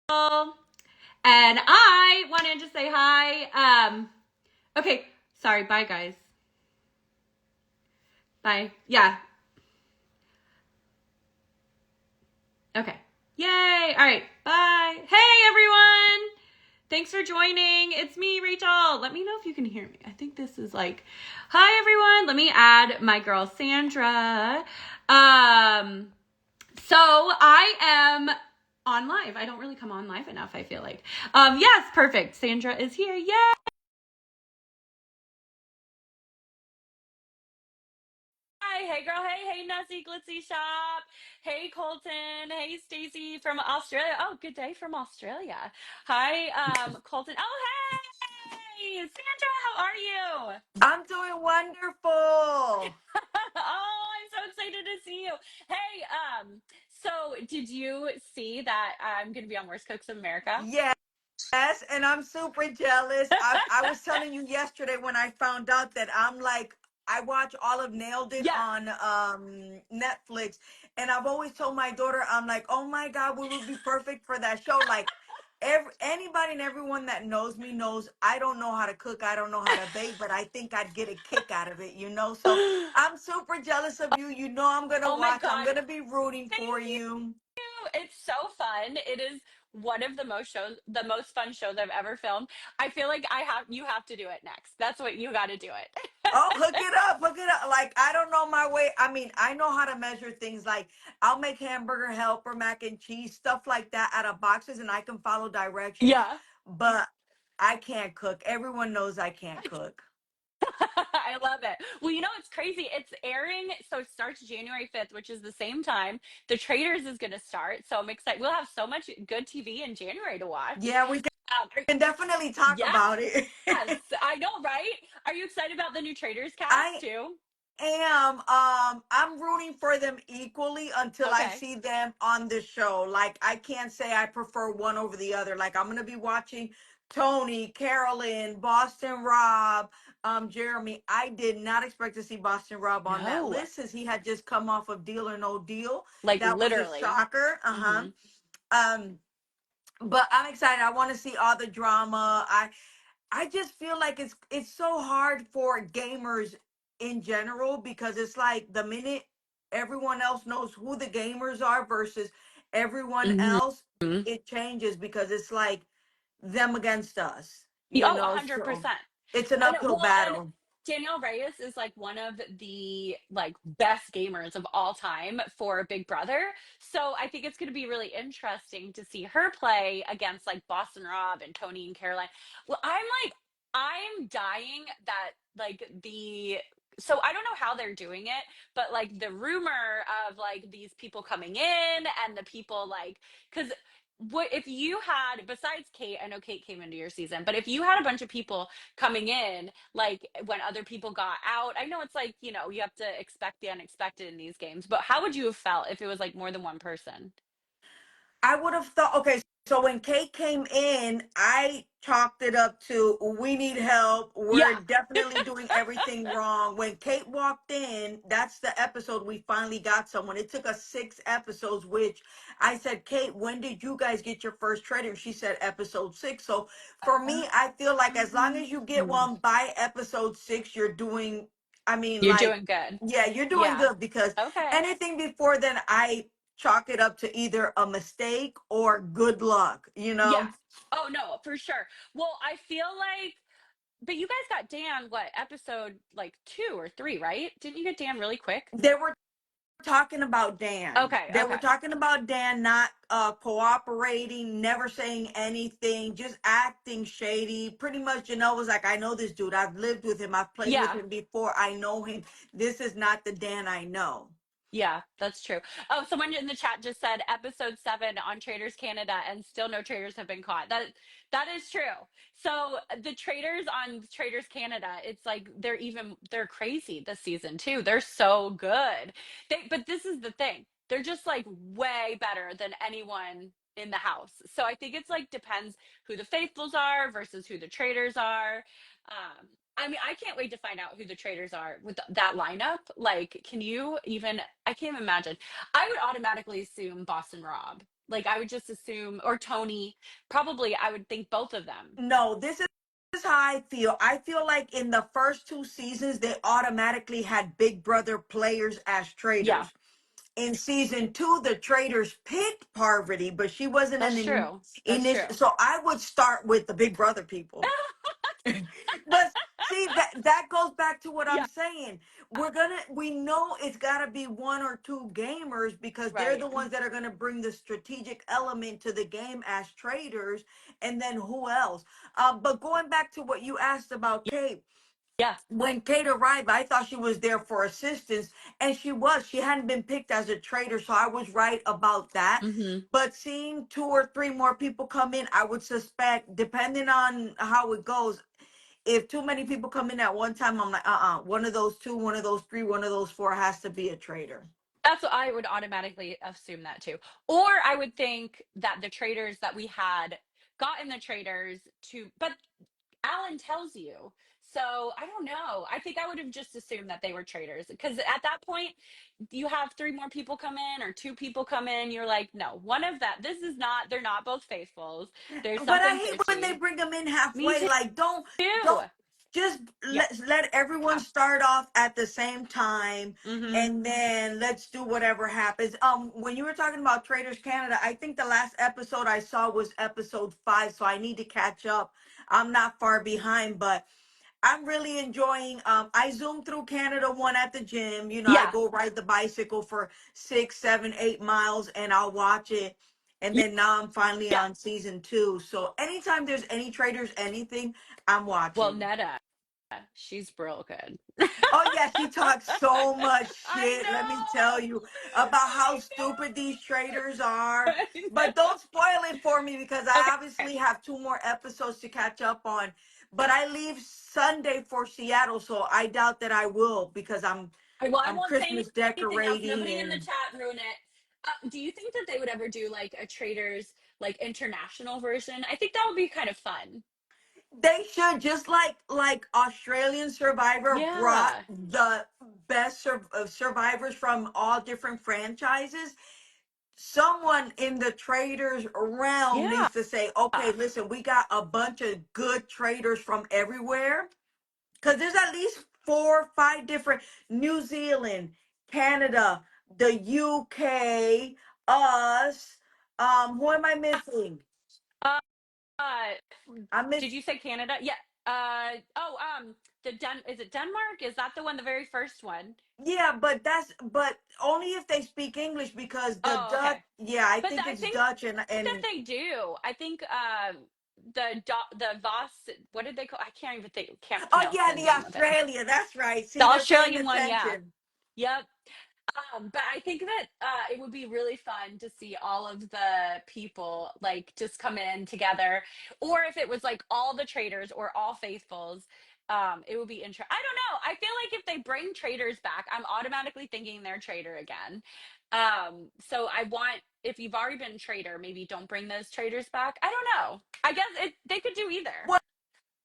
And I wanted to say hi. Okay, sorry, bye guys. Bye. Yeah. Okay. Yay. All right. Bye. Hey everyone. Thanks for joining. It's me, Rachel. Let me know if you can hear me. I think this is like, hi everyone. Let me add my girl Sandra. So I am on live. I don't really come on live enough, I feel like. Yes, perfect. Sandra is here. Yay! Hi, hey girl, hey Nessie Glitzy Shop. Hey Colton, hey Stacy from Australia. Oh, good day from Australia. Hi, Colton. Oh, hey, Sandra, how are you? I'm doing wonderful. Oh, I'm so excited to see you. Hey, so did you see that I'm gonna be on Worst Cooks of America? Yes, and I'm super jealous. I was telling you yesterday when I found out that I'm like I watch all of Nailed It Yeah. on Netflix, and I've always told my daughter I'm like, "Oh my god, we would be perfect for that show." Like anybody and everyone that knows me knows I don't know how to cook, I don't know how to bake, but I think I'd get a kick out of it. So I'm super jealous of you. You know I'm going to Oh my watch. I'm God. going to be rooting for Thank you. you. It's so fun. It is one of the most fun shows I've ever filmed. I feel like you have to do it next. That's what you got to do it. Oh, hook it up, hook it up. Like, I don't know my way. I mean, I know how to measure things. Like, I'll make hamburger helper, mac and cheese, stuff like that out of boxes, and I can follow directions. Yeah. But I can't cook. Everyone knows I can't cook. I love it. Well, it's crazy. It's airing, so it starts January 5th, which is the same time The Traders is going to start. So I'm excited. We'll have so much good TV in January to watch. Yeah, we can definitely talk Yes, about it. I know, right? Are you excited about the new Traders cast I too? I'm rooting for them equally until I Okay. see them on the show. Like, I can't say I prefer one over the other. Like, I'm gonna be watching Tony, Carolyn, Boston Rob, Jeremy. I did not expect to see Boston Rob on that No, list since he had just come off of Deal or No Deal. like That was a literally. shocker. Hmm. Um but I'm excited. I want to see all the drama. I just feel like it's so hard for gamers in general because it's like the minute everyone else knows who the gamers are versus everyone Hmm. else, it changes because it's like them against us, Oh, so 100%. it's an And uphill and battle. Danielle Reyes is like one of the like best gamers of all time for Big Brother. So I think it's going to be really interesting to see her play against like Boston Rob and Tony and Caroline. Well, I'm dying that like the so I don't know how they're doing it, but like the rumor of like these people coming in and the people like because what if you had besides Kate, I know Kate came into your season, but if you had a bunch of people coming in like when other people got out, I know it's like you have to expect the unexpected in these games, but how would you have felt if it was like more than one person? I would have thought, okay, so when Kate came in, I chalked it up to we need help. We're Yeah. definitely doing everything wrong. When Kate walked in, that's the episode we finally got someone. It took us 6 episodes, which I said, Kate, when did you guys get your first trailer? She said episode 6. So for me, I feel like as long as you get Oh, one by episode 6, you're doing, I mean, you're like, doing good. yeah, you're doing Yeah. good because Okay. anything before then, I chalk it up to either a mistake or good luck. Yes. Oh no, for sure. Well, I feel like but you guys got Dan what episode like 2 or 3, right? Didn't you get Dan really quick? They were talking about Dan. Okay, They were okay. talking about Dan not cooperating, never saying anything, just acting shady. Pretty much Janelle was like, I know this dude. I've lived with him. I've played with Yeah. him before. I know him. This is not the Dan I know. Yeah, that's true. Oh, someone in the chat just said episode 7 on Traders Canada, and still no traders have been caught. That is true. So the traders on Traders Canada, it's like they're crazy this season too. They're so good. But this is the thing. They're just like way better than anyone in the house. So I think it's like depends who the faithfuls are versus who the traders are. I mean, I can't wait to find out who the traders are with that lineup. Like, can you even? I can't even imagine. I would automatically assume Boston Rob. Like I would just assume, or Tony, probably I would think both of them. No, this is how I feel. I feel like in the first two seasons, they automatically had Big Brother players as Yeah, traders. In season two, the traders picked Parvati, but she wasn't that's an true. That's initial. true. So I would start with the Big Brother people. But see, that goes back to what I'm Yeah, saying. We know it's gotta be one or two gamers because they're right. the ones that are gonna bring the strategic element to the game as traders, and then who else? But going back to what you asked about Kate, Yeah. when Kate arrived, I thought she was there for assistance, and she was. She hadn't been picked as a trader, so I was right about that. Hmm. But seeing two or three more people come in, I would suspect, depending on how it goes, if too many people come in at one time, I'm like, one of those two, one of those three, one of those four has to be a trader. That's what I would automatically assume that too. Or I would think that the traders that we had gotten the traders to, but Alan tells you. So I don't know. I think I would have just assumed that they were traders because at that point, you have three more people come in or two people come in. You're like, no, one of that. This is not. They're not both faithfuls. There's But I something hate when they fishy. bring them in Me halfway. too. Like, don't just Yeah. let everyone start off at the same time, Mm-hmm. and then let's do whatever happens. When you were talking about Traders Canada, I think the last episode I saw was episode 5, so I need to catch up. I'm not far behind, but I'm really enjoying. I zoom through Canada one at the gym. You know, I Yeah. go ride the bicycle for 6, 7, 8 miles, and I'll watch it. And Yeah. then now I'm finally Yeah. on season 2. So anytime there's any traders, anything, I'm Well, watching. Netta, she's real good. Oh yeah, she talks so much I shit. Let me tell know. you about how I stupid these traders know. are. I But know. don't spoil it for me because I Okay. obviously have 2 more episodes to catch up on. But I leave Sunday for Seattle, so I doubt that I will because Well, I I'm won't say Christmas anything else. decorating Nobody in the and chat ruin it. Do you think that they would ever do like a traders like international version? I think that would be kind of fun. they should just like Australian Survivor brought Yeah. the best survivors from all different franchises. Someone in the traders realm Yeah. needs to say, okay, listen, we got a bunch of good traders from everywhere. Because there's at least 4 or 5 different New Zealand, Canada, the UK, us. Who am I missing? Uh, uh, I did miss you say Canada? Yeah. Oh, is it Denmark? Is that the one, the very first one? yeah, but only if they speak English because the Oh, Dutch, okay. yeah, I But think I it's think Dutch that and they do. I think the Voss, what did they call? I can't even think. Can't oh pronounce yeah, the the name of it. Australia, that's right. The See, they're paying Australian one, yeah. attention. Yep. But I think that it would be really fun to see all of the people like just come in together, or if it was like all the traders or all faithfuls. It would be interesting. I don't know. I feel like if they bring traders back, I'm automatically thinking they're trader again. So I want, if you've already been trader, maybe don't bring those traders back. I don't know. I guess they could do either.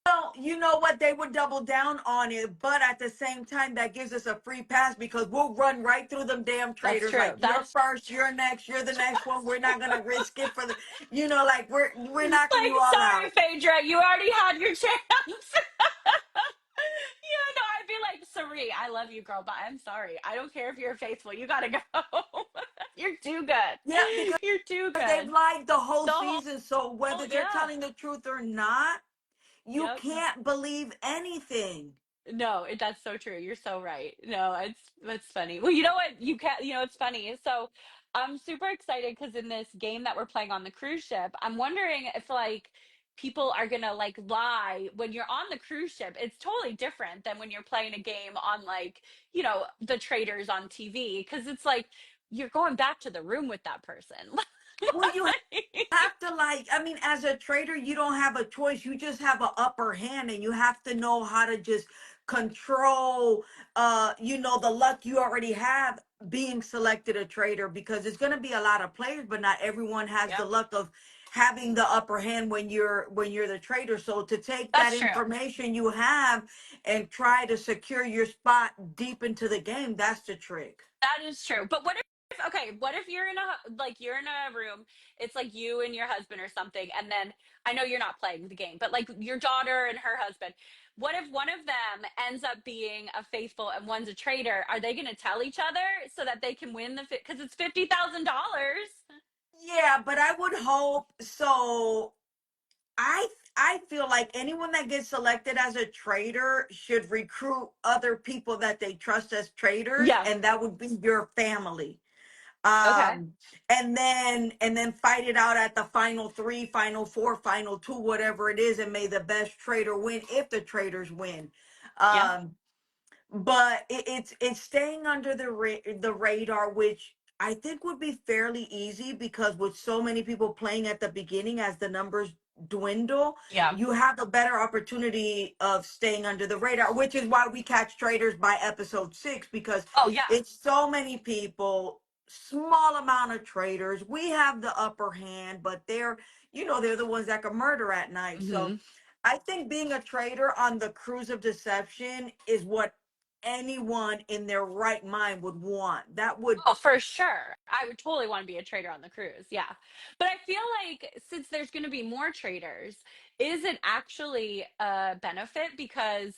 Well, you know what? They would double down on it, but at the same time, that gives us a free pass because we'll run right through them damn That's traders. true. Like you're That's first, you're next, you're the next one. We're not gonna risk it for like we're knocking like, you all sorry, out. Phaedra, you already had your chance. Yeah, no, I'd be like, Sari, I love you, girl, but I'm sorry. I don't care if you're faithful. You gotta go. You're too Yeah, good. because You're too they've good. lied the whole The whole, season. So whether they're yeah. telling the truth or not, you Yep. can't believe anything. No, that's so true. You're so right. No, it's funny. Well, you know what? It's funny. So I'm super excited because in this game that we're playing on the cruise ship, I'm wondering if like people are gonna like lie when you're on the cruise ship. It's totally different than when you're playing a game on like, the traders on TV. Cause it's like you're going back to the room with that person. Well, you have to I mean, as a trader, you don't have a choice. You just have an upper hand, and you have to know how to just control the luck you already have being selected a trader because it's going to be a lot of players, but not everyone has the Yep. luck of having the upper hand when you're the trader. So to take that That's true. information you have and try to secure your spot deep into the game, that's the trick. That is true. But what okay, what if you're in a like you're in a room, it's like you and your husband or something, and then I know you're not playing the game, but like your daughter and her husband. What if one of them ends up being a faithful and one's a traitor? Are they going to tell each other so that they can win the because it's $50,000? Yeah, but I would hope so. I I feel like anyone that gets selected as a trader should recruit other people that they trust as traders, Yeah. and that would be your family. Okay. Um, and then fight it out at the final three, final four, final two, whatever it is, and may the best trader win if the traders win. Yeah. Um, but it's staying under the radar, which I think would be fairly easy because with so many people playing at the beginning, as the numbers dwindle, Yeah. you have a better opportunity of staying under the radar, which is why we catch traders by episode 6, because Oh, yeah. it's so many people, small amount of traders. We have the upper hand, but they're the ones that can murder at night. So Hmm. I think being a trader on the cruise of deception is what anyone in their right mind would want. That would, Oh, for sure. I would totally want to be a trader on the cruise. Yeah. But I feel like since there's going to be more traders, is it actually a benefit? Because,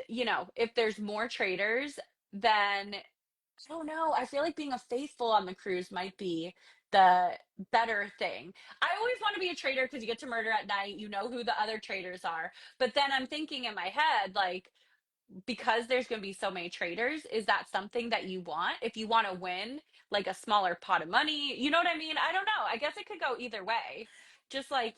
if there's more traders, then I don't know. I feel like being a faithful on the cruise might be the better thing. I always want to be a trader because you get to murder at night. You know who the other traders are. But then I'm thinking in my head, like, because there's going to be so many traders, is that something that you want if you want to win like a smaller pot of money? You know what I mean? I don't know. I guess it could go either way. Just like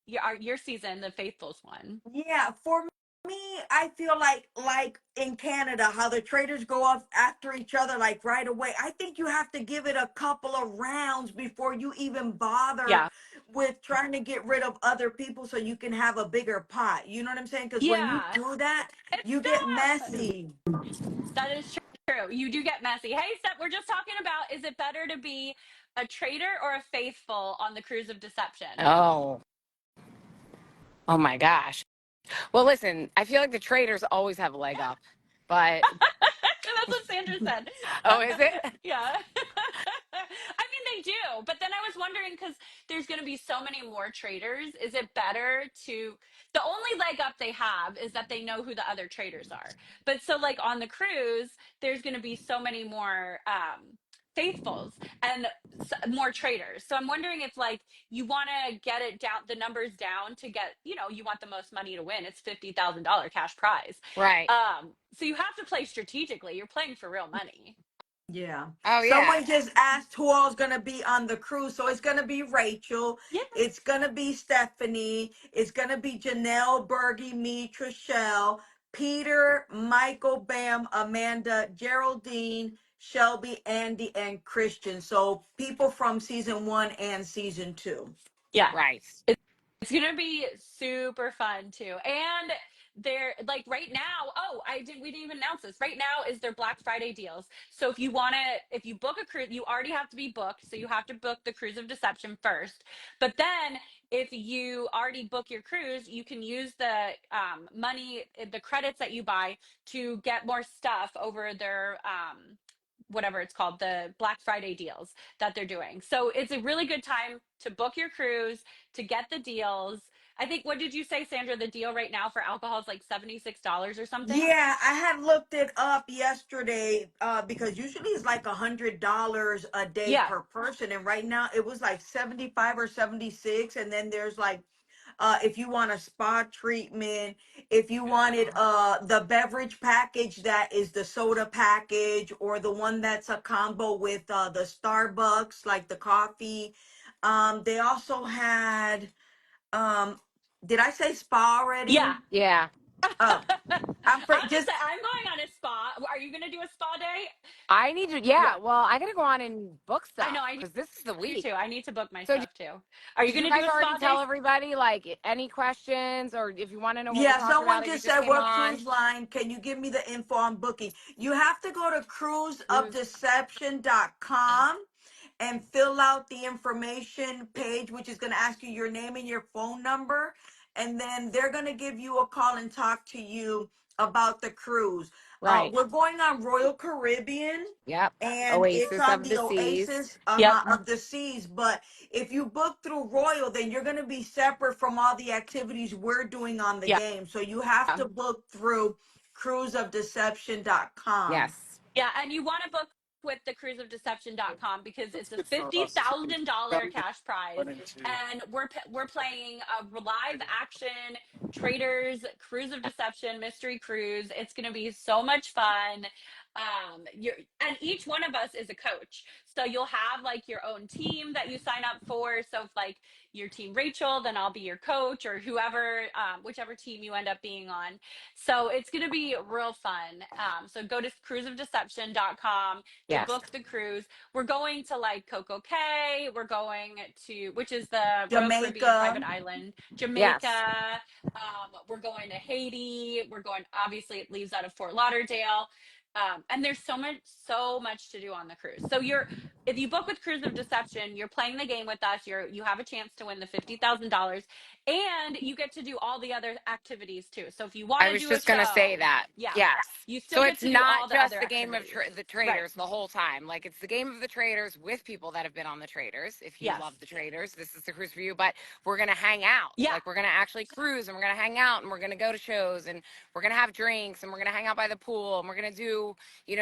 your season, the faithfuls one. yeah, for me, I feel like in Canada, how the traders go off after each other like right away. I think you have to give it a couple of rounds before you even bother Yeah. with trying to get rid of other people so you can have a bigger pot. You know what I'm saying? Because when you Yeah. do that, It's you get Steph. messy. That is true. You do get messy. Hey, Steph, we're just talking about, is it better to be a traitor or a faithful on the cruise of deception? Oh, oh my gosh. Well, listen, I feel like the traders always have a leg up, but That's what Sandra said. oh, is it? Yeah. I mean, they do. But then I was wondering because there's going to be so many more traders. Is it better to. The only leg up they have is that they know who the other traders are. But so, like on the cruise, there's going to be so many more faithfuls and more traders. So I'm wondering if, like, you want to get it down, the numbers down to get, you want the most money to win. It's $50,000 cash prize. Right. So you have to play strategically. You're playing for real money. Yeah. Oh, yeah. Someone just asked who all's gonna be on the cruise. So it's gonna be Rachel. Yeah. It's gonna be Stephanie. It's gonna be Janelle, Bergie, me, Trishelle, Peter, Michael, Bam, Amanda, Geraldine, Shelby, Andy, and Christian. So people from season 1 and season 2. Yeah. Right. It's gonna be super fun too. And they're like right now, we didn't even announce this. Right now is their Black Friday deals. So if you book a cruise, you already have to be booked. So you have to book the Cruise of Deception first. But then if you already book your cruise, you can use the money, the credits that you buy to get more stuff over their whatever it's called, the Black Friday deals that they're doing. So it's a really good time to book your cruise, to get the deals. I think, what did you say, Sandra? The deal right now for alcohol is like $76 or something. Yeah, I had looked it up yesterday because usually it's like $100 a day Yeah. per person, and right now it was like 75 or 76. And then there's like if you want a spa treatment, if you wanted the beverage package that is the soda package, or the one that's a combo with the Starbucks, like the coffee. They also had um, did I say spa Yeah. already? Yeah. Oh, I'm I'm just just saying, I'm going on a spa. Are you going to do a spa day? I need to, Yeah. yeah. Well, I got to go on and book I know. stuff because this is the I do week. too. I need to book my So, stuff too. Are you did going you to do guys a already spa day? tell everybody, like, any questions or if you want to know what we're yeah, talking about someone if you just just said, came what on? cruise line? Can you give me the info on booking? You have to go to Cruise. cruiseofdeception.com and fill out the information page, which is going to ask you your name and your phone number. and then they're going to give you a call and talk to you about the cruise. Right. We're going on Royal Caribbean, Yep. and it's Oasis on of the the Seas. Oasis, Yep. of the Seas. But if you book through Royal, then you're going to be separate from all the activities we're doing on the Yeah. game. So you have to book through cruiseofdeception.com. Yes. Yeah, and you want to book with the cruiseofdeception.com because it's a $50,000 cash prize, and we're playing a live action Traders Cruise of Deception mystery cruise. It's going to be so much fun. You're and each one of us is a coach, so you'll have like your own team that you sign up for. So if like your team Rachel, then I'll be your coach, or whoever, whichever team you end up being on. So it's going to be real fun. So go to cruiseofdeception.com to Yes. book the cruise. We're going to like Coco Cay. We're going to, which is the Royal Caribbean private Jamaica. island, Yes. Jamaica. We're going to Haiti. We're going, obviously, it leaves out of Fort Lauderdale. And there's so much to do on the cruise. So if you book with Cruise of Deception, you're playing the game with us. You have a chance to win the $50,000, and you get to do all the other activities too. So if you want I to was do a just going to say show, that. yeah, Yes. you still So get it's to do not all the just other the game of activities. the Right. traders the whole time. Like it's the game of the traders with people that have been on the traders. If you Yes. love the traders, this is the cruise for you. But we're going to hang out. Yeah. Like we're going to actually cruise and we're going to hang out and we're going to go to shows and we're going to have drinks and we're going to hang out by the pool and we're going to do,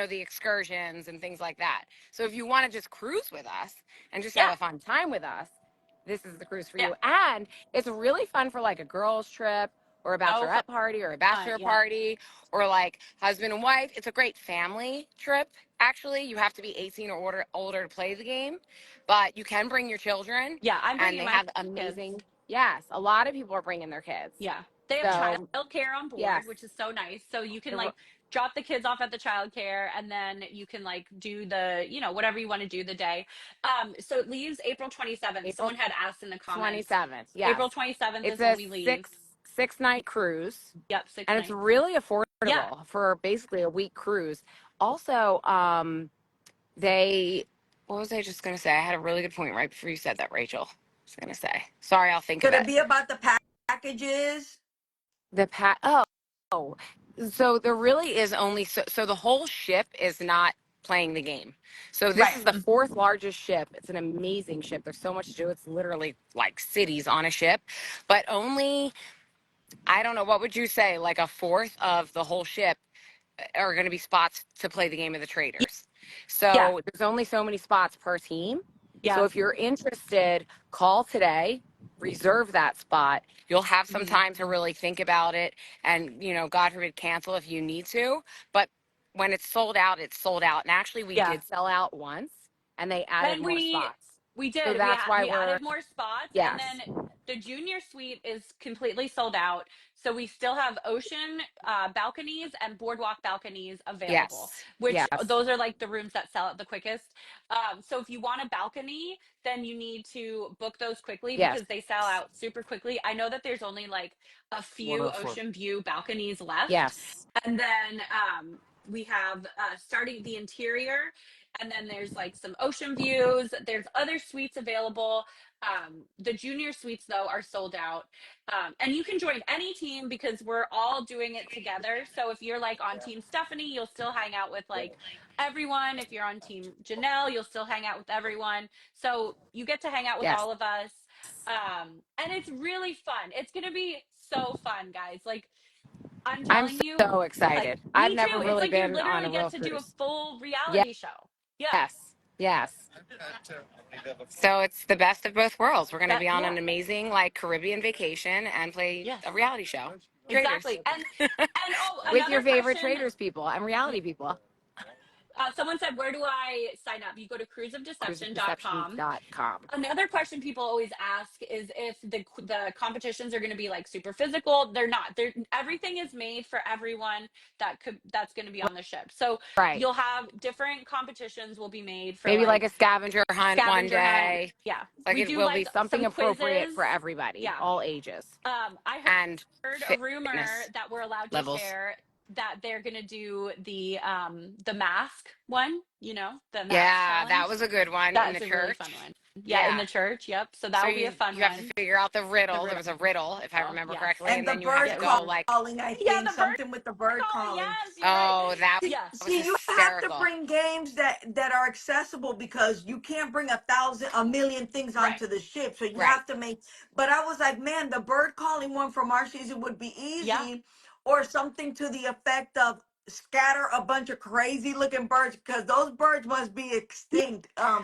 the excursions and things like that. So if you want to just cruise with us and just have Yeah. a fun time with us, this is the cruise for Yeah. you. And it's really fun for like a girls' trip or a So bachelorette party or a fun. bachelor Yeah. party or like husband and wife. It's a great family trip. Actually, you have to be 18 or older to play the game, but you can bring your children Yeah. I'm and bringing they my have kids. amazing, yes, a lot of people are bringing their kids. Yeah. They have So, childcare on board, yes, which is so nice. So you can the like drop the kids off at the childcare, and then you can like do the, whatever you want to do the day. So it leaves April 27th. April Someone had asked in the comments. 27th. Yes. April 27th It's is when a we leave. six night cruise Yep, six and it's nights. really Yeah. affordable for basically a week cruise. Also, they, what was I just going to say? I had a really good point right before you said that, Rachel. I was going to say, sorry, I'll think of Could it it. be about the packages? Oh, so there really is only, so the whole ship is not playing the game. So this Right. is the fourth largest ship. It's an amazing ship. There's so much to do. It's literally like cities on a ship, but only, I don't know, what would you say, like a fourth of the whole ship are going to be spots to play the game of the traders. Yeah. So there's only so many spots per team. So Yeah. if you're interested, call today, reserve that spot. You'll have some Mhm. time to really think about it and, God forbid, cancel if you need to. But when it's sold out, it's sold out. And actually, we Yeah. did sell out once and they added Then more spots. we So did. that's why We we're, added more spots, and yes, then the junior suite is completely sold out. So we still have ocean balconies and boardwalk balconies available, yes, which yes, those are like the rooms that sell out the quickest. So if you want a balcony, then you need to book those quickly yes, because they sell out super quickly. I know that there's only like a few ocean view balconies left, yes. and then we have starting the interior, and then there's like some ocean views. There's other suites available. The junior suites though are sold out. And you can join any team because we're all doing it together. So if you're like on team Stephanie, you'll still hang out with like everyone. If you're on team Janelle, you'll still hang out with everyone. So you get to hang out with Yes. all of us. And it's really fun. It's going to be so fun, guys. Like, I'm I'm telling you, so like, excited. I've me never too. It's really like you're been on literally a real get to do a cruise. full Yes, reality show. Yeah. yes. So it's the best of both worlds. We're going to That, be on yeah. an amazing like Caribbean vacation and play Yes. a reality show. Traders. Exactly. And oh, With another your favorite question. traders people and reality people. Someone said, where do I sign up? You go to cruiseofdeception.com. Cruiseofdeception.com. Another question people always ask is if the competitions are going to be like super physical. They're not. They're everything is made for everyone that's going to be on the ship. So Right. you'll have different competitions will be made for Maybe like like a scavenger hunt one scavenger hunt. day. Yeah. Like We it do will be like something some appropriate quizzes. for everybody, Yeah. all ages I and heard a rumor fitness that we're allowed to levels. share. that they're gonna do the mask one, the mask Yeah, that challenge. was a good one in the That's a really fun church. one. Yeah, in Yeah. the church. Yep. So that So will be a you fun have to one. figure out the The riddle. There riddle. was a riddle, if I remember Yes. correctly, And and the then you have bird to Yes. go like, calling, I Yeah, think the bird something with the bird calling. calling. Yes, you're right. oh, that See, Yeah. was you have to hysterical. bring games that are accessible because you can't bring a million things Right. onto the ship. So you Right. have to make. But I was like, man, the bird calling one from our season would be Yeah. easy, or something to the effect of scatter a bunch of crazy looking birds because those birds must be extinct. Yeah.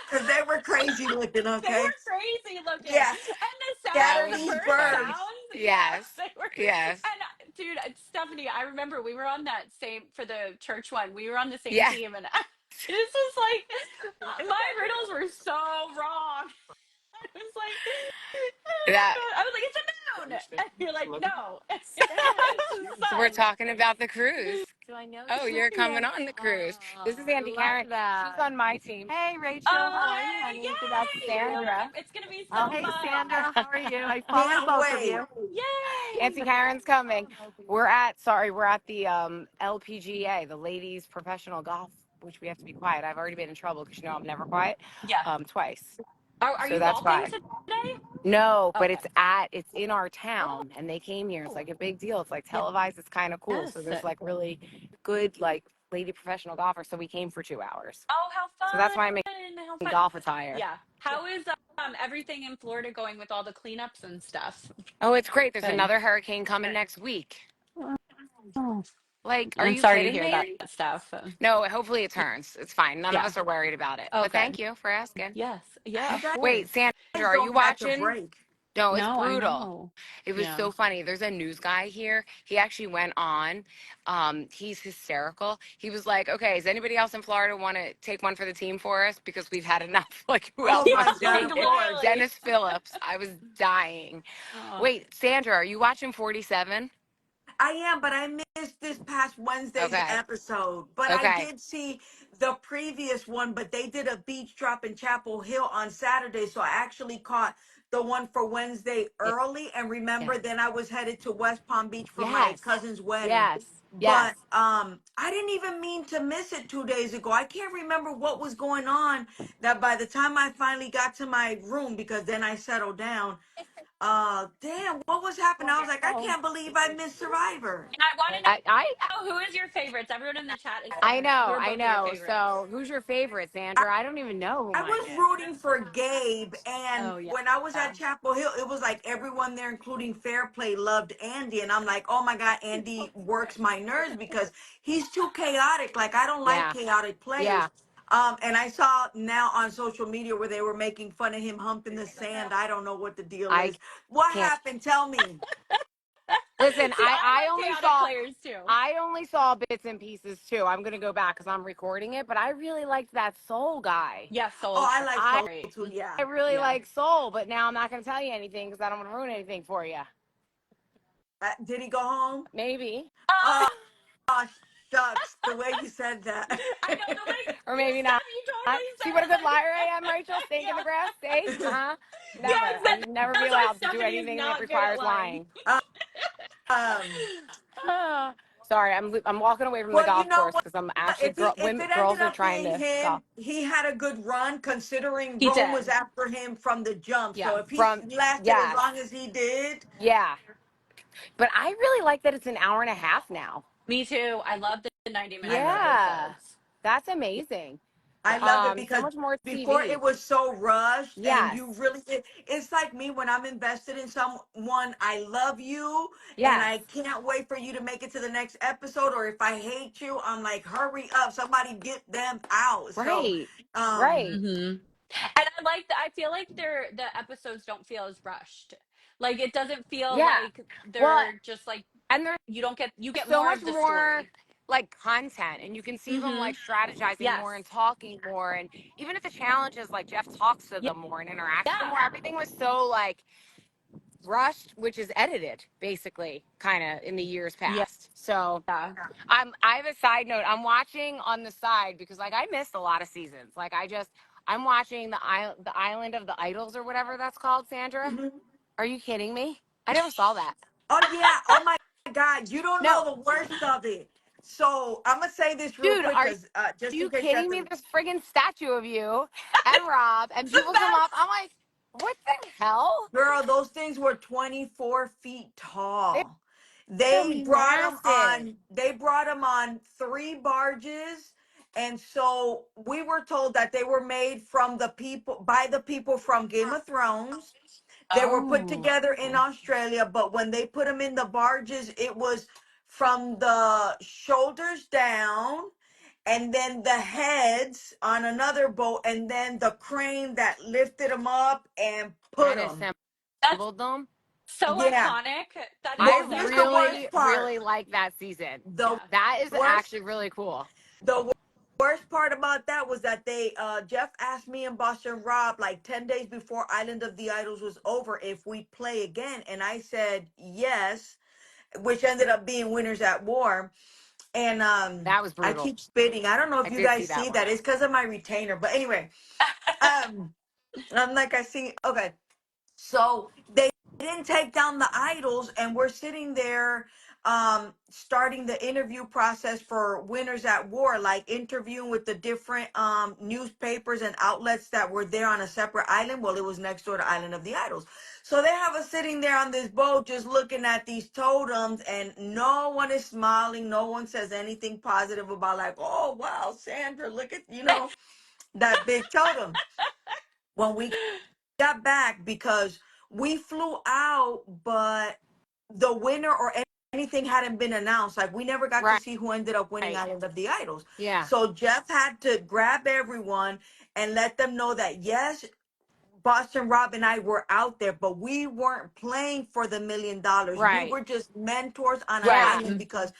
Because they were crazy looking. They Okay, were crazy looking. yeah, And the That scatter sounds, the was these bird funny. birds. sounds. Yeah, Yes. they were. Yes. And dude, Stephanie, I remember we were on that same, for the church one, we were on the same Yeah. team. And this was like, my riddles were so wrong. I was like, oh my That God. I was like, it's a moon. And you're like, no, it's the so we're sun. talking about the cruise. Do I know Oh, you? you're Yes. coming on the cruise. This is Oh, Auntie love Karen. She's that. on my team. Hey, Rachel. Oh, How are you, hey, honey? So that's yay. Sandra. It's going to be so Oh, hey, fun. Sandra. How are you? I follow Can't both of wait. you. Yay. Auntie Karen's coming. We're at the LPGA, the Ladies Professional Golf, which we have to be quiet. I've already been in trouble because I'm never quiet, Yeah. twice. Are So you that's golfing why. today? No, but Okay. it's in our town and they came here. It's like a big deal. It's like Yeah. televised. It's kind of cool. So Yes. there's like really good like lady professional golfers. So we came for 2 hours. Oh, how So that's why I'm fun. How in fun. golf attire. Yeah. How is everything in Florida going with all the cleanups and stuff? Oh, it's great. There's Good. another hurricane coming next week. Oh, Like, are I'm you sorry to kidding hear that me? stuff. No, hopefully it turns. It's fine. None of Yeah. us are worried about it. Oh, But good. thank you for asking. Yes. Yeah, You of Wait, course. Sandra, guys are you don't catch a watching? break. No, it's No, I brutal. know. It was Yeah. so funny. There's a news guy here. He actually went on. He's hysterical. He was like, "Okay, does anybody else in Florida want to take one for the team for us? Because we've had enough." Like, who Oh else my wants to God, Like, take of it? course. literally. Dennis Phillips. I was dying. Oh, Wait, Sandra, are you watching 47? I am, but I missed this past Wednesday's Okay. episode. But I Okay. did see the previous one, but they did a beach drop in Chapel Hill on Saturday. So I actually caught the one for Wednesday Yeah. early. And Yeah. remember, then I was headed to West Palm Beach for my Yes. cousin's wedding. Yes. Yes. But I didn't even mean to miss it 2 days ago. I can't remember what was going on that by the time I finally got to my room, because then I settled down. Damn, what was happening? I was like, I can't believe I missed Survivor. and I want to I, I know, who is your favorites? Everyone in the chat is I saying who know, are I both of your know. favorites. So who's your favorite, Sandra? I don't even know who I mine was is. rooting for Gabe, and Oh, yeah. when I was at Chapel Hill, it was like everyone there, including Fair Play, loved Andy, and I'm like, oh my God, Andy works my nerves because he's too chaotic. Like I don't like Yeah. chaotic Yeah. players. And I saw now on social media where they were making fun of him humping the sand. I don't know what the deal I is. What can't. happened? Tell me. Listen, See, I I like only chaotic saw players too. bits and pieces too. I'm gonna go back because I'm recording it, but I really liked that Soul guy. Yeah, Oh, Soul. I like I Soul too. I Yeah, really Yeah. like Soul, but now I'm not gonna tell you anything because I don't want to ruin anything for you. did he go home? Maybe, Oh, Uh, shucks, the way you said that. I know the way or you maybe said, not. you totally See said what a it good like, liar I am, Rachel? Stake in the yeah. grass, stake. Never. Yes, I never be that's why allowed to do Stephanie is anything that not good at requires lying. lying. um. Ah, sorry, I'm walking away from the Well, you golf know course what? because I'm actually If it ended girls are up trying being to golf. him, he had a good run considering He Rome was did. after him from the jump. Yeah. So if he From lasted as yes, long as he did, yeah, but I really like that it's an hour and a half now. Me too. I love the 90-minute Yeah, episodes. that's amazing. I love it So because much more before TV. it was so rushed and Yes, you really it's like me when I'm invested in someone. I love you and yes, I can't wait for you to make it to the next episode, or if I hate you, I'm like, hurry up, somebody get them out. So right, um right. Hmm. And I feel like the episodes don't feel as rushed. Like it doesn't feel Yeah. like Well, they're just like, and there's you get so more much of the more story. like content, and you can see them Hmm. like strategizing Yes. more and talking more, and even if the challenges like Jeff talks to Yeah. them more and interacts with them Yeah. more, everything was so like rushed, which is edited basically kind of in the years past. So Yeah. I have a side note. I'm watching on the side because like I missed a lot of seasons. Like I'm watching the Island of the Idols or whatever that's called, Sandra. mhm. Are you kidding me? I never saw that. Oh yeah. Oh my God, you don't know No, the worst of it. So I'm gonna say this real dude, quick, are cause just in you case you have kidding me? to. This friggin' statue of you and Rob, and It's the people come up. best. I'm like, what the hell? Girl, those things were 24 feet They tall. gotta be massive. They brought them on 3 barges. And so we were told that they were made from the people by the people from Game of Thrones. They were put Oh. together in Australia, but when they put them in the barges, it was from the shoulders down and then the heads on another boat and then the crane that lifted them up and put And them. That's assembled them. so Yeah. iconic. That is I Well, so here's the really, worst iconic. part. really like that season. The Yeah. That is worst actually really cool. the worst part about that was that they Jeff asked me and Boston Rob like 10 days before Island of the Idols was over if we'd play again, and I said yes, which ended up being Winners at War. And That was I brutal. keep spitting. I don't know I if you did see guys that see one. that. It's because of my retainer. But anyway, um I'm like I see okay. So they didn't take down the idols, and we're sitting there starting the interview process for Winners at War, like interviewing with the different newspapers and outlets that were there on a separate island. Well, it was next door to Island of the Idols. So they have us sitting there on this boat just looking at these totems, and no one is smiling. No one says anything positive about like, oh wow, Sandra, look at that big totem. When we got back, because we flew out, but the winner or anything hadn't been announced. Like we never got to Right. see who ended up winning Island of the Idols. Yeah. So Jeff had to grab everyone and let them know that yes, Boston Rob and I were out there, but we weren't playing for the $1 million. We Right. were just mentors on an Yeah. Right. island because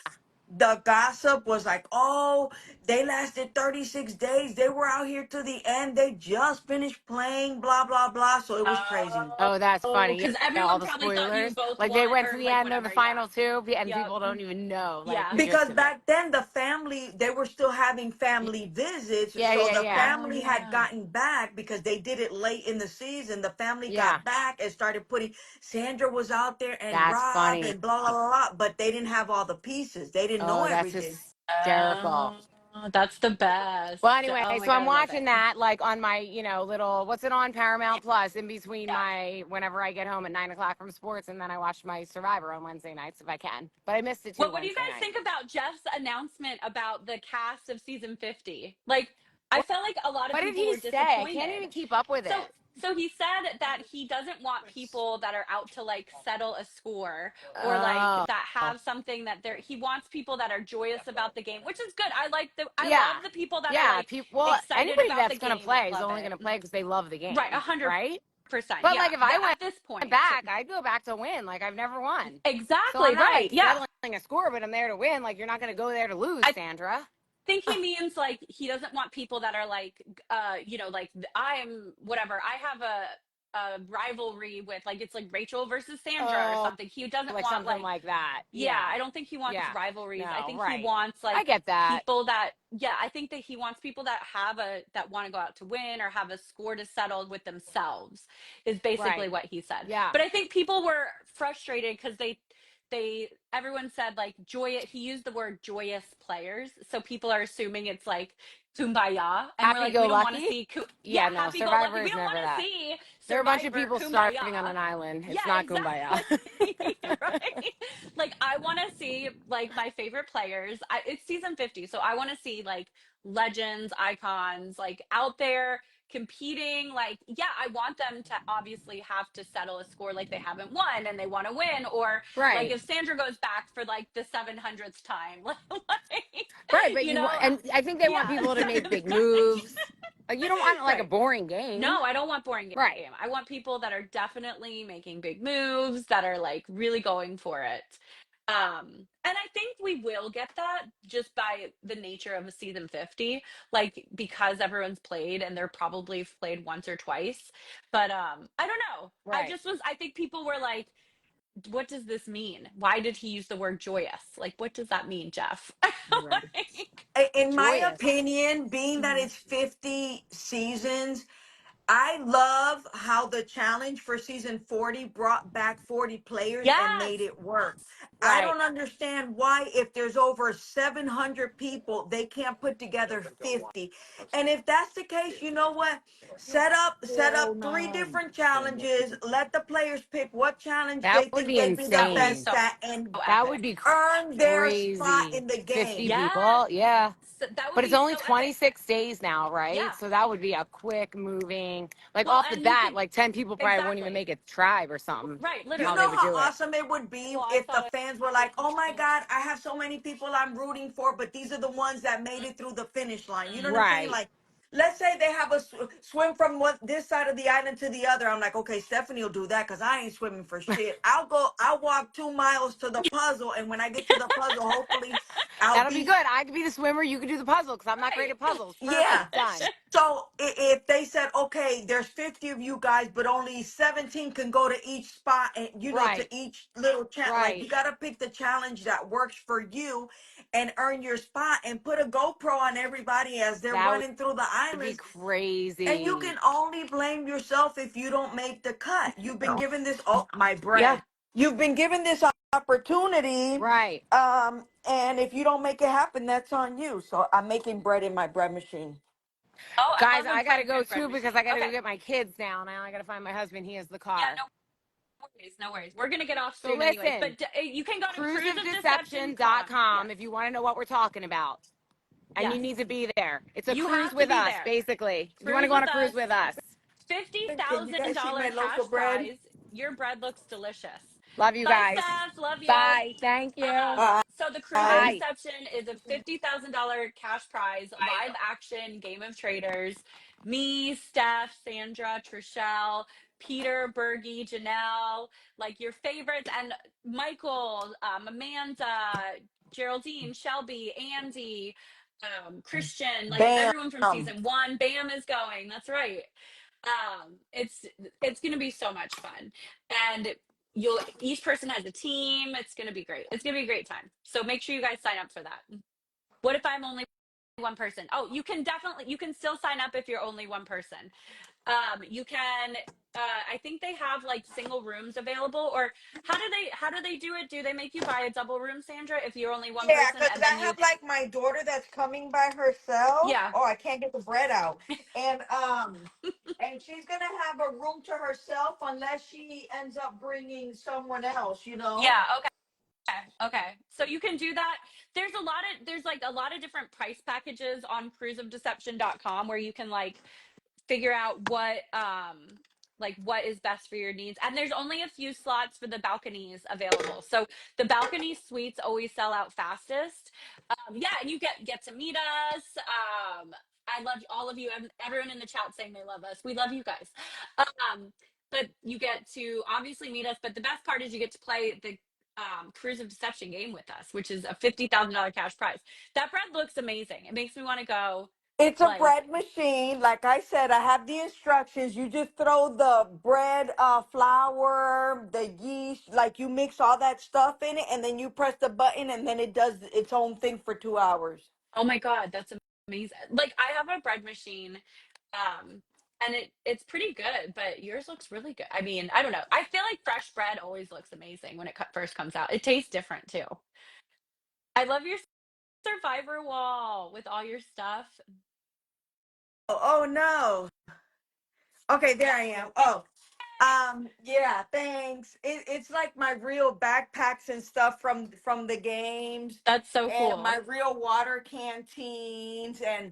the gossip was like, oh, they lasted 36 days. They were out here to the end. They just finished playing, blah, blah, blah. So it was crazy. Oh, that's Oh, funny. Yeah, because yeah, all everyone the probably thought you spoilers. both Like they won went to or the like end of the whatever. Yeah. final two, and Yep. people don't even know like Yeah. the gist Because of it. back then the family, they were still having Y- family visits. Yeah, So yeah, the yeah, Oh family had yeah. gotten back because they did it late in the season. The family yeah. got back and started putting Sandra was out there and That's Rob funny. and blah, blah, blah, blah. But they didn't have all the pieces. They didn't know Oh, that's everything. hysterical. Oh, that's the best. Well, anyway, Oh my so God, I'm I love it. watching that like on my, little what's it on Paramount Plus in between Yeah. my whenever I get home at 9 o'clock from sports, and then I watch my Survivor on Wednesday nights if I can. But I missed it too Well, what do you Wednesday guys night. think about Jeff's announcement about the cast of season 50? Like, I What, felt like a lot of what did people he were say? I can't disappointed. even keep up with So, it. so he said that he doesn't want people that are out to like settle a score or like Oh, that have something that he wants people that are joyous about the game, which is good. I yeah, love the people that are yeah. like People, well, excited anybody about the that's gonna game. play is Love only it. gonna play because they love the Right. game, 100%. right? But Yeah. like if I At went this point. back, I'd go back to win. Like I've never won. So Exactly. I'm not Right. like Yeah. settling a score, but I'm there to win. Like you're not gonna go there to lose, I Sandra. think he means like he doesn't want people that are like like I'm whatever. I have a rivalry with like it's like Rachel versus Sandra or Oh, something. He doesn't like want something like like that. yeah, Yeah. I don't think he wants Yeah. rivalries. I No, think he right. wants I like get that. people that yeah, I think that he wants people that have a that want to go out to win or have a score to settle with themselves is basically Right. what he said. Yeah. But I think people were frustrated because they everyone said like joy he used the word joyous players. So people are assuming it's like kumbaya and we're Happy like go we don't want to lucky. see yeah, Yeah, no, happy go lucky. Survivor We is don't never want to that. see There are a bunch of Survivor people starving on kumbaya. an island. Yeah, It's not kumbaya. exactly. Right? Like I want to see like my favorite players. It's season 50, so I want to see like legends, icons like out there competing. Like yeah, I want them to obviously have to settle a score like they haven't won and they want to win or like Right. if Sandra goes back for like the 700th time, like, Right, but you you know, want, and I think they want yeah, people to make big 700. moves. Like you don't want like a Right. boring game. No, I don't want boring Right. game. I want people that are definitely making big moves, that are like really going for it. And I think we will get that just by the nature of a season 50, like because everyone's played and they're probably played once or twice. But I don't know. Right. I think people were like, what does this mean? Why did he use the word joyous? Like, what does that mean, Jeff? Right. Like, In my Joyous. opinion, being that mhm. it's 50 seasons, I love how the challenge for season 40 brought back 40 players and Yes. made it work. I Right. don't understand why, if there's over 700 people, they can't put together 50. And if that's the case, you know what? Set up three different challenges. Let the players pick what challenge That they would think be they'd be the That would be insane. best so at and That would epic. be earn their spot crazy. in the 50 game. Yes. people. Yeah. That would But it's be only so epic. 26 days now, right? Yeah. So that would be a quick moving, like Well, off the and you bat, can like 10 people probably wouldn't even exactly. make a tribe or something, Right, You how they know literally. would how do it. awesome it would be Well, I if the saw fans were like, "Oh my God, I have so many people I'm rooting for, but these are the ones that made it through the finish line." You know what I'm saying? Right. Like, let's say they have a swim from this side of the island to the other. I'm like, okay, Stephanie will do that because I ain't swimming for shit. I'll walk 2 miles to the puzzle, and when I get to the puzzle, hopefully, I'll That'll be be good. I could be the swimmer. You could do the puzzle because I'm not great right. at puzzles. yeah. Perfect. Done. So if they said, okay, there's 50 of you guys, but only 17 can go to each spot and, to Right. each little like Right. you got to pick the challenge that works for you and earn your spot and put a GoPro on everybody as they're That running through the would be islands. And you crazy. can only blame yourself if you don't make the cut. You've been given this, oh, my Yeah. bread. You've been given this opportunity. Right. And if you don't make it happen, that's on you. So I'm making bread in my bread machine. Oh, I Guys, love a I got to go bread too because machine. I got to Okay. go get my kids now. Now I got to find my husband. He has the Yeah, car. no worries, no worries. We're gonna get off So soon anyways, listen, but you can go to cruiseofdeception.com. cruiseofdeception.com Yes. if you want to know what we're talking about. And you Yes. need to be there. It's a You cruise have to with be us, there. basically. If you want to Cruise go on with a cruise us. with us. Can you guys see my $50,000 loaf of cash bread? prize. Your bread looks delicious. Love you Bye, guys. Steph. Love you. Bye. Thank you. So the Cruise of Bye. Bye. Deception is a $50,000 cash prize, live action game of traders. Me, Steph, Sandra, Trishelle, Peter, Bergie, Janelle, like your favorites, and Michael, Amanda, Geraldine, Shelby, Andy, Christian, like Bam. everyone from season one. Bam is going. That's right. It's gonna be so much fun, and you'll each person has a team. It's gonna be great. It's gonna be a great time. So make sure you guys sign up for that. What if I'm only one person? Oh, you can still sign up if you're only one person. You can I think they have like single rooms available, or how do they do it? Do they make you buy a double room, Sandra, if you're only one Yeah, person because and I then you have like my daughter that's coming by herself. yeah. Oh, I can't get the bread out. And she's gonna have a room to herself unless she ends up bringing someone else, you know? Yeah, okay. Okay. So you can do that. There's like a lot of different price packages on cruiseofdeception.com where you can like figure out what is best for your needs, and there's only a few slots for the balconies available, so the balcony suites always sell out fastest. Yeah, and you get to meet us. I love all of you, everyone in the chat saying they love us. We love you guys. But you get to obviously meet us, but the best part is you get to play the Cruise of Deception game with us, which is a $50,000 cash prize. That bread looks amazing. It makes me want to go. It's a Like, bread machine. Like I said, I have the instructions. You just throw the bread, flour, the yeast, like you mix all that stuff in it, and then you press the button, and then it does its own thing for 2 hours. oh my God, that's amazing. Like I have a bread machine, um, and it's pretty good, but yours looks really good. I mean, I don't know. I feel like fresh bread always looks amazing when it first comes out. It tastes different too. I love your survivor wall with all your stuff. Oh no. Okay, there I am. Oh, yeah, thanks. It's like my real backpacks and stuff from the games, That's so and my cool. real water canteens and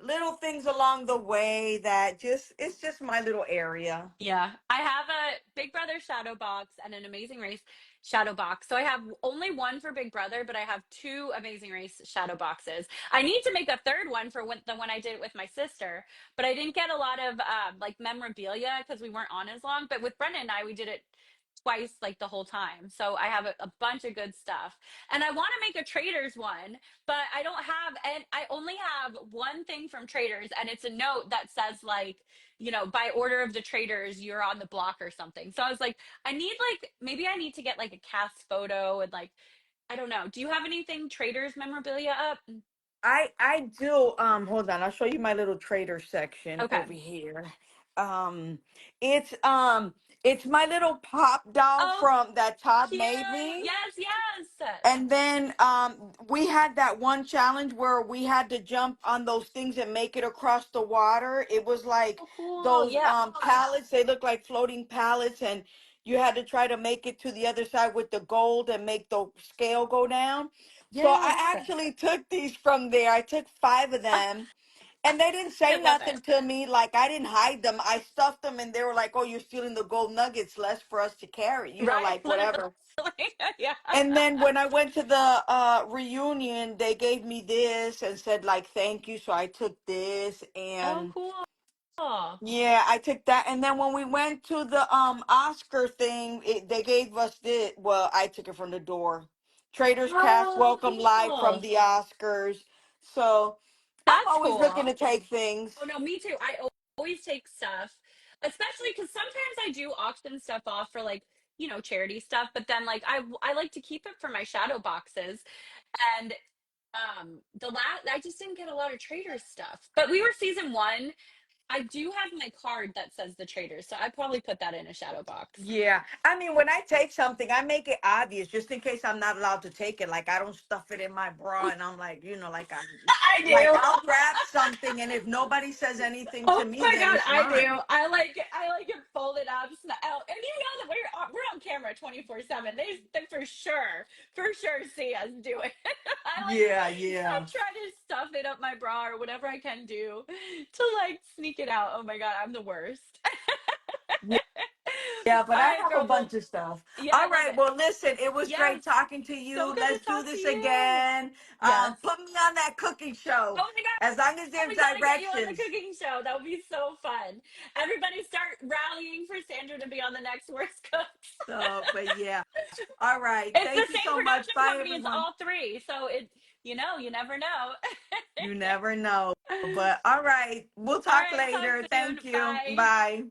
little things along the way that just it's just my little area. Yeah, I have a Big Brother shadow box and an Amazing Race shadow box. So I have only one for Big Brother, but I have two Amazing Race shadow boxes. I need to make a third one for the one I did it with my sister, but I didn't get a lot of like memorabilia because we weren't on as long. But with Brendan and I, we did it twice like the whole time. So I have a bunch of good stuff. And I want to make a Traders one, but I don't have, and I only have one thing from Traders, and it's a note that says like, by order of the traders, you're on the block or something. So I was like, maybe I need to get like a cast photo and like, I don't know. Do you have anything traders memorabilia up? I do. Hold on, I'll show you my little trader section Okay. over here. um it's um it's my little pop doll Oh, from that Todd cute. made me. Yes, yes. And then we had that one challenge where we had to jump on those things and make it across the water. It was like Oh, cool. those Yeah. pallets, they look like floating pallets, and you had to try to make it to the other side with the gold and make the scale go down. So I Yes. actually took these from there. I took 5 of them. And they didn't I say love it. nothing to me. Like, I didn't hide them. I stuffed them, and they were like, "Oh, you're stealing the gold nuggets, less for us to carry." Right? Like Literally. whatever. Yeah. And then when I went to the reunion, they gave me this and said like thank you. So I took this, Oh, and cool. yeah, I took that. And then when we went to the Oscar thing, they gave us this. Well, I took it from the door. Traders Cast Oh, welcome live from cool. the Oscars. So I'm That's always looking cool. to take things. Oh no, me too. Always take stuff, especially because sometimes I do auction stuff off for like charity stuff. But then like I like to keep it for my shadow boxes, and the last I just didn't get a lot of traders stuff. But we were season one. I do have my card that says the traders, so I probably put that in a shadow box. Yeah. I mean, when I take something, I make it obvious just in case I'm not allowed to take it. Like, I don't stuff it in my bra and I'm like, I like do. I'll grab something, and if nobody says anything Oh to me, my then god, it's I mine. do. I like it folded up, out, and you know that we're on camera 24/7. They for sure see us do it. Yeah, I yeah. try to stuff it up my bra or whatever I can do to like sneak it out. Oh my god, I'm the worst. Yeah, yeah, but All I right, have a girl. Well, bunch of stuff. yeah, I All love right. it. Well, listen, it was Yes, great talking to so you. good to Let's do talk to this you. again. Yes. Put me on that cooking show. Oh my god. As long as there's We got to get you on the directions. cooking show. That would be so fun. Everybody start rallying for Sandra to be on the next Worst Cooks. So, but yeah. All right. It's the Thank you same so much. production Bye, company as everyone. all three. So you never know. You never know. But all right. We'll All talk right, talk later. soon. Thank you. Bye. Bye.